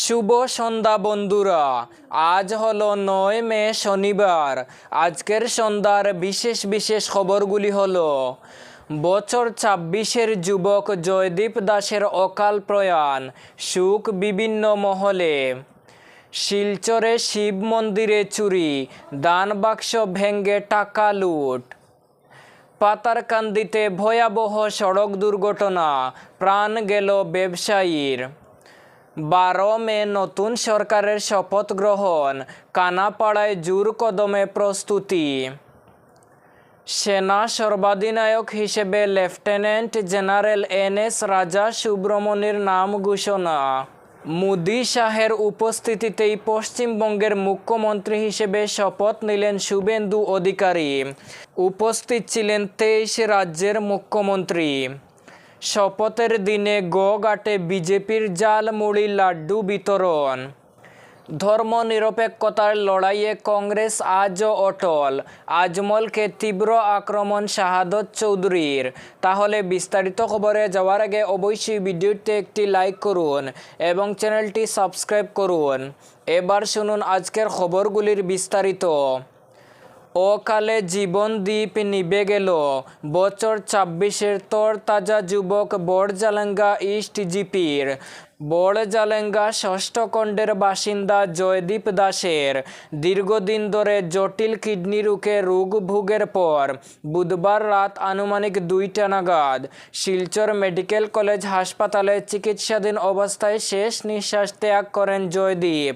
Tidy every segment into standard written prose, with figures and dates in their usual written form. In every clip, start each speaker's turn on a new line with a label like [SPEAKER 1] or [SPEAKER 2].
[SPEAKER 1] শুভ সন্ধ্যা বন্ধুরা। আজ হলো 9 মে শনিবার। আজকের সন্ধ্যার বিশেষ বিশেষ খবরগুলি হলো: বছর 26-এর যুবক জয়দীপ দাসের অকাল প্রয়াণ, শোক বিভিন্ন মহলে। শিলচরে শিব মন্দিরে চুরি, দান বাক্স ভেঙে টাকা লুট। পাতারকান্দিতে ভয়াবহ সড়ক দুর্ঘটনা, প্রাণ গেল ব্যবসায়ীর। 12 মে নতুন সরকারের শপথ গ্রহণ, কানাপাড়ায় জোর কদমে প্রস্তুতি। সেনা সর্বাধিনায়ক হিসেবে লেফটেন্যান্ট জেনারেল এন.এস. রাজা সুব্রমণির নাম ঘোষণা। মোদি শাহের উপস্থিতিতেই পশ্চিমবঙ্গের মুখ্যমন্ত্রী হিসেবে শপথ নিলেন শুভেন্দু অধিকারী। উপস্থিত ছিলেন 23 রাজ্যের মুখ্যমন্ত্রী। শপথের দিনে গোঘাটে বিজেপির ঝালমুড়ি লাড্ডু বিতরণ। ধর্মনিরপেক্ষতার লড়াইয়ে কংগ্রেস আজও অটল, আজমলকে তীব্র আক্রমণ শাহাদত চৌধুরীর। তাহলে বিস্তারিত খবরে যাওয়ার আগে অবশ্যই ভিডিওতে একটি লাইক করুন এবং চ্যানেলটি সাবস্ক্রাইব করুন। এবার শুনুন আজকের খবরগুলির বিস্তারিত। অকালে জীবনদীপ নিভে গেল বছর 26-এর তরতাজা যুবক বড়জালেঙ্গা ইস্ট জিপির। বড়জালেঙ্গা ষষ্ঠ খণ্ডের বাসিন্দা জয়দীপ দাসের দীর্ঘদিন ধরে জটিল কিডনি রোগ ভোগের পর বুধবার রাত আনুমানিক 2টা নাগাদ শিলচর মেডিকেল কলেজ হাসপাতালে চিকিৎসাধীন অবস্থায় শেষ নিঃশ্বাস ত্যাগ করেন জয়দীপ।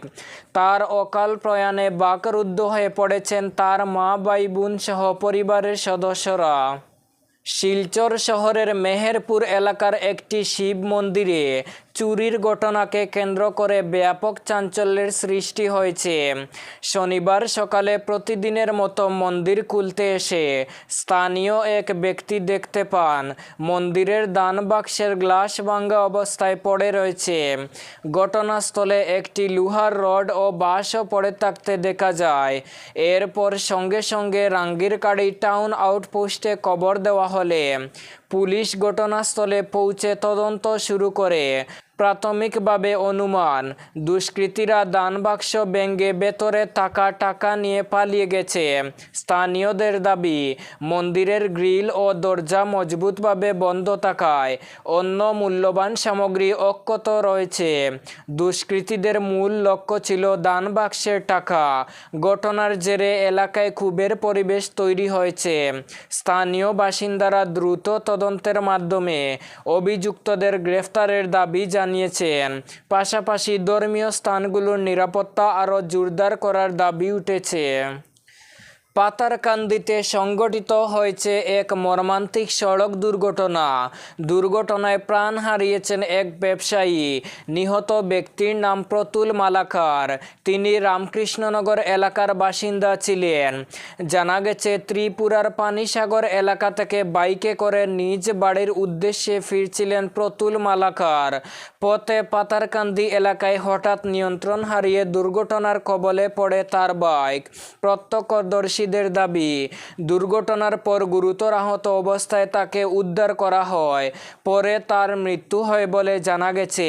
[SPEAKER 1] তার অকাল প্রয়াণে বাকরুদ্ধ হয়ে পড়েছেন তার মা, ভাই, বোন সহ পরিবারের সদস্যরা। শিলচর শহরের মেহেরপুর এলাকার একটি শিব মন্দিরে চুরির ঘটনাকে কেন্দ্র করে ব্যাপক চাঞ্চল্যের সৃষ্টি হয়েছে। শনিবার সকালে প্রতিদিনের মতো মন্দির খুলতে এসে স্থানীয় এক ব্যক্তি দেখতে পান মন্দিরের দান বাক্সের গ্লাস ভাঙা অবস্থায় পড়ে রয়েছে। ঘটনাস্থলে একটি লোহার রড ও বাঁশও পড়ে থাকতে দেখা যায়। এরপর সঙ্গে সঙ্গে রাঙ্গিরকাড়ি টাউন আউটপোস্টে খবর দেওয়া হলে পুলিশ ঘটনাস্থলে পৌঁছে তদন্ত শুরু করে। প্রাথমিকভাবে অনুমান, দুষ্কৃতীরা দান বাক্স ভেঙে ভেতরে থাকা টাকা নিয়ে পালিয়ে গেছে। স্থানীয়দের দাবি, মন্দিরের গ্রিল ও দরজা মজবুতভাবে বন্ধ থাকায় অন্য মূল্যবান সামগ্রী অক্ষত রয়েছে। দুষ্কৃতীদের মূল লক্ষ্য ছিল দান বাক্সের টাকা। ঘটনার জেরে এলাকায় ক্ষোভের পরিবেশ তৈরি হয়েছে। স্থানীয় বাসিন্দারা দ্রুত তদন্তের মাধ্যমে অভিযুক্তদের গ্রেফতারের দাবি জানিয়েছেন। পাশাপাশি ধর্মীয় স্থানগুলোর নিরাপত্তা আরও জোরদার করার দাবি উঠেছে। পাতারকান্দিতে সংঘটিত হয়েছে এক মর্মান্তিক সড়ক দুর্ঘটনা। দুর্ঘটনায় প্রাণ হারিয়েছেন এক ব্যবসায়ী। নিহত ব্যক্তির নাম প্রতুল মালাকার। তিনি রামকৃষ্ণনগর এলাকার বাসিন্দা ছিলেন। জানা গেছে, ত্রিপুরার পানিসাগর এলাকা থেকে বাইকে করে নিজ বাড়ির উদ্দেশ্যে ফিরছিলেন প্রতুল মালাকার। পথে পাতারকান্দি এলাকায় হঠাৎ নিয়ন্ত্রণ হারিয়ে দুর্ঘটনার কবলে পড়ে তার বাইক। প্রত্যক্ষদর্শী দাবি, দুর্ঘটনার পর গুরুতর আহত অবস্থায় তাকে উদ্ধার করা হয়। পরে তার মৃত্যু হয় বলে জানা গেছে।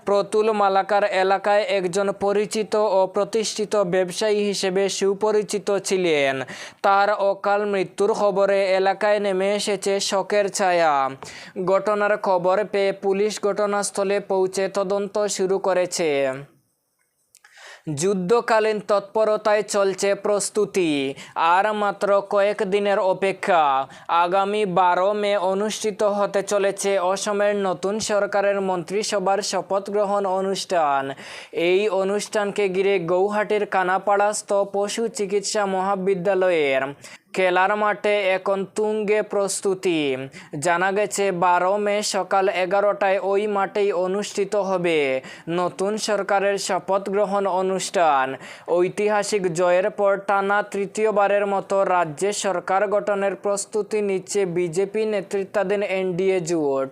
[SPEAKER 1] প্রতুল মালাকার এলাকায় একজন পরিচিত ও প্রতিষ্ঠিত ব্যবসায়ী হিসেবে সুপরিচিত ছিলেন। তার অকাল মৃত্যুর খবরে এলাকায় নেমে এসেছে শোকের ছায়া। ঘটনার খবর পেয়ে পুলিশ ঘটনাস্থলে পৌঁছে তদন্ত শুরু করেছে। যুদ্ধকালীন তৎপরতায় চলছে প্রস্তুতি। আর মাত্র কয়েক দিনের অপেক্ষা। আগামী 12 মে অনুষ্ঠিত হতে চলেছে অসমের নতুন সরকারের মন্ত্রিসভার শপথ গ্রহণ অনুষ্ঠান। এই অনুষ্ঠানকে ঘিরে গৌহাটির কানাপাড়াস্থ পশু চিকিৎসা মহাবিদ্যালয়ের খেলার মাঠে এখন তুঙ্গে প্রস্তুতি। জানা গেছে, 12 মে সকাল 11টায় ওই মাঠেই অনুষ্ঠিত হবে নতুন সরকারের শপথ গ্রহণ অনুষ্ঠান। ঐতিহাসিক জয়ের পর টানা তৃতীয়বারের মতো রাজ্যে সরকার গঠনের প্রস্তুতি নিচ্ছে বিজেপি নেতৃত্বাধীন এনডিএ জোট।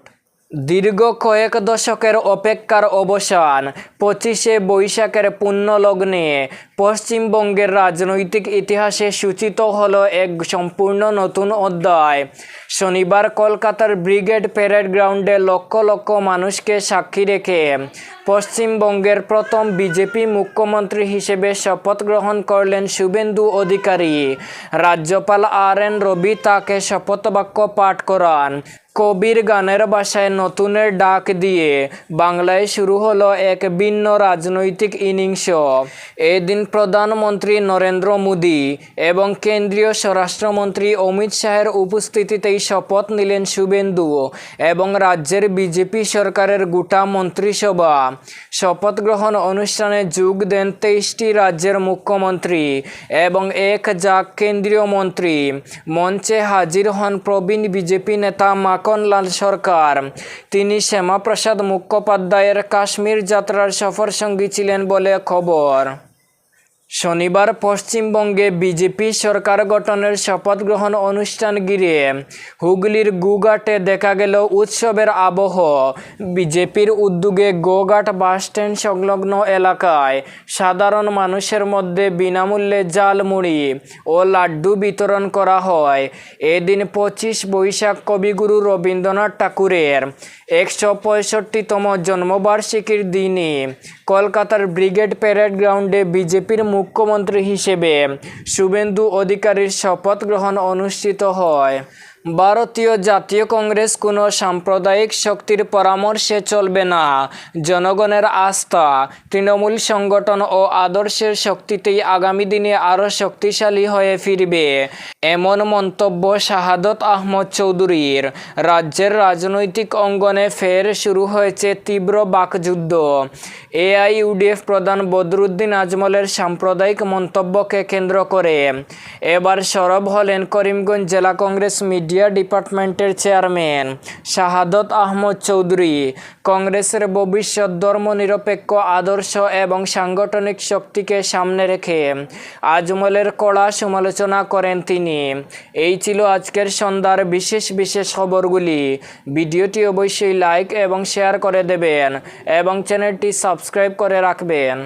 [SPEAKER 1] দীর্ঘ কয়েক দশকের অপেক্ষার অবসান। 25শে বৈশাখের পুণ্যলগ্নে পশ্চিমবঙ্গের রাজনৈতিক ইতিহাসে সূচিত হলো এক সম্পূর্ণ নতুন অধ্যায়। শনিবার কলকাতার ব্রিগেড প্যারেড গ্রাউন্ডে লক্ষ লক্ষ মানুষকে সাক্ষী রেখে পশ্চিমবঙ্গের প্রথম বিজেপি মুখ্যমন্ত্রী হিসেবে শপথ গ্রহণ করলেন শুভেন্দু অধিকারী। রাজ্যপাল আর.এন. রবি তাকে শপথবাক্য পাঠ করান। কবির গানের ভাষায় নতুনের ডাক দিয়ে বাংলায় শুরু হলো এক ভিন্ন রাজনৈতিক ইনিংস। এদিন প্রধানমন্ত্রী নরেন্দ্র মোদী এবং কেন্দ্রীয় স্বরাষ্ট্রমন্ত্রী অমিত শাহের উপস্থিতিতেই শপথ নিলেন শুভেন্দু এবং রাজ্যের বিজেপি সরকারের গোটা মন্ত্রিসভা। শপথ গ্রহণ অনুষ্ঠানে যোগ দেন 23টি রাজ্যের মুখ্যমন্ত্রী এবং 1000 কেন্দ্রীয় মন্ত্রী। মঞ্চে হাজির হন প্রবীণ বিজেপি নেতা মাখনলাল সরকার। তিনি শ্যামাপ্রসাদ মুখোপাধ্যায়ের কাশ্মীর যাত্রার সফরসঙ্গী ছিলেন বলে খবর। শনিবার পশ্চিমবঙ্গে বিজেপি সরকার গঠনের শপথ গ্রহণ অনুষ্ঠান ঘিরে হুগলির গোঘাটে দেখা গেল উৎসবের আবহ। বিজেপির উদ্যোগে গোঘাট বাসস্ট্যান্ড সংলগ্ন এলাকায় সাধারণ মানুষের মধ্যে বিনামূল্যে ঝালমুড়ি ও লাড্ডু বিতরণ করা হয়। এদিন 25 বৈশাখ কবিগুরু রবীন্দ্রনাথ ঠাকুরের 165তম জন্মবার্ষিকীর দিনই কলকাতার ব্রিগেড প্যারেড গ্রাউন্ডে বিজেপির মুখ্যমন্ত্রী হিসেবে শুভেন্দু অধিকারীর শপথ গ্রহণ অনুষ্ঠিত হয়। ভারতীয় জাতীয় কংগ্রেস কোনো সাম্প্রদায়িক শক্তির পরামর্শে চলবে না। জনগণের আস্থা, তৃণমূল সংগঠন ও আদর্শের শক্তিতেই আগামী দিনে আরও শক্তিশালী হয়ে ফিরবে, এমন মন্তব্য শাহাদত আহমদ চৌধুরীর। রাজ্যের রাজনৈতিক অঙ্গনে ফের শুরু হয়েছে তীব্র বাকযুদ্ধ। এআইইউডিএফ প্রধান বদরুদ্দিন আজমলের সাম্প্রদায়িক মন্তব্যকে কেন্দ্র করে এবার সরব হলেন করিমগঞ্জ জেলা কংগ্রেস মিডিয়া ডিপার্টমেন্টের চেয়ারম্যান শাহাদত আহমদ চৌধুরী। কংগ্রেসের ভবিষ্যৎ ধর্মনিরপেক্ষ আদর্শ এবং সাংগঠনিক শক্তিকে সামনে রেখে আজমলের কড়া সমালোচনা করেন তিনি। এই ছিল আজকের সন্ধ্যার বিশেষ খবরগুলি। ভিডিওটি অবশ্যই লাইক এবং শেয়ার করে দেবেন এবং চ্যানেলটি সাবস্ক্রাইব করে রাখবেন।